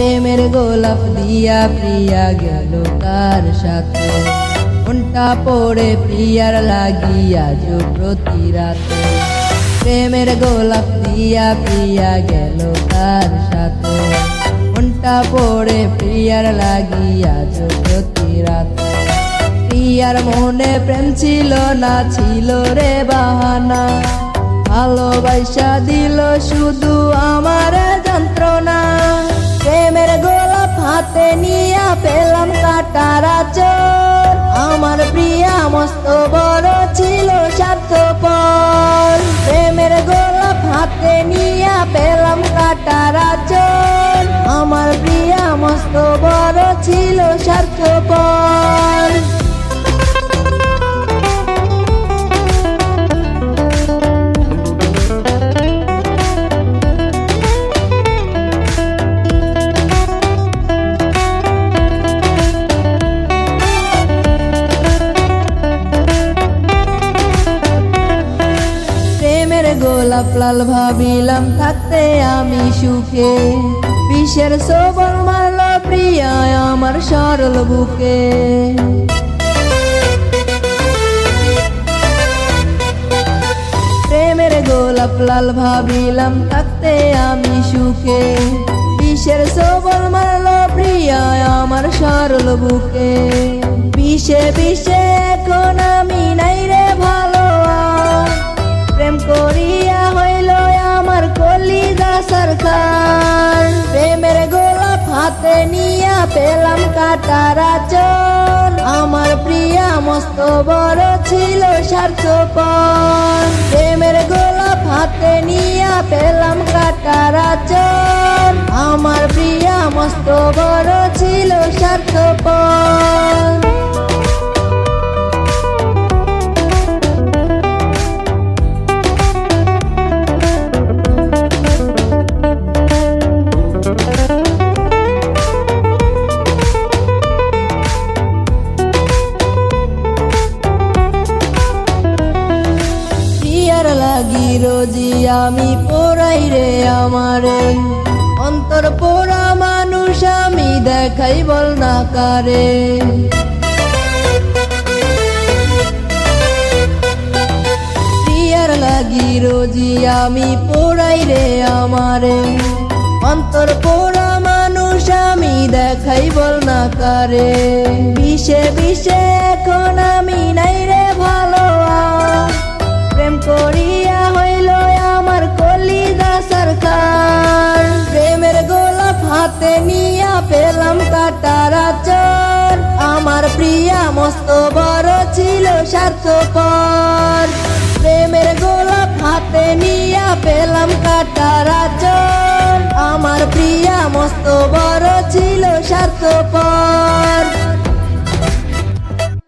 প্রেমের গোলাপ দিয়া প্রিয়া গেল তার সাথে, মনটা পড়ে প্রিয়ার লাগিয়া যো প্রতি রাতে। প্রেমের গোলাপ দিয়া প্রিয়া গেল তার সাথে, মনটা পড়ে প্রিয়ার লাগিয়া যো প্রতি রাতে। প্রিয়ার মনে প্রেম ছিল না, ছিল রে বাহানা, ভালোবাসা দিল শুধু আমার যন্ত্রণা। প্রেমের গোলাপ হাতে নিয়া পেলাম কাটার আঁচল, আমার প্রিয়া মস্ত বড় ছিল স্বার্থপর। প্রেমের গোলাপ হাতে নিয়া পেলাম কাটার আঁচল, আমার প্রিয়া মস্ত বড় ছিল স্বার্থপর। গোলাপ লাল ভাবিলাম থাকতে আমি সুখে, বিষের সবল মারল প্রিয়া আমার সরল বুকে। প্রেমের গোলাপ লাল ভাবিলাম থাকতে আমি সুখে, বিষের সবল মারল প্রিয়া আমার সরল বুকে। বিষে বিষে এখন আমি নাই রে ভালো, প্রেম করিয়া হইল আমার কলিজা সরকার। প্রেমের গোলাপ হাতে নিয়া পেলাম কাটার আঁচল, আমার প্রিয়া মস্ত বড় ছিল স্বার্থপর। প্রেমের গোলাপ হাতে নিয়া পেলাম কাটার আঁচল, আমার প্রিয়া মস্ত বড় ছিল স্বার্থপর। লাগি রোজি আমি পোড়াই রে আমারে, অন্তর পোড়া মানুষ আমি দেখাই বল না কারে। প্রিয়ার লাগি রোজি আমি পোড়াই রে আমারে, অন্তর পোড়া মানুষ আমি দেখাই বল না কারে। বিষে বিষে এখন আমি নাই রে ভালো, প্রেম করিয়া হইল আমার কলিজা সরকার। প্রেমের গোলাপ হাতে নিয়া পেলাম কাটার আঁচল, আমার প্রিয়া মস্ত বড় ছিল স্বার্থপর। প্রেমের গোলাপ হাতে নিয়া পেলাম কাটার আঁচল, আমার প্রিয়া মস্ত বড় ছিল স্বার্থপর।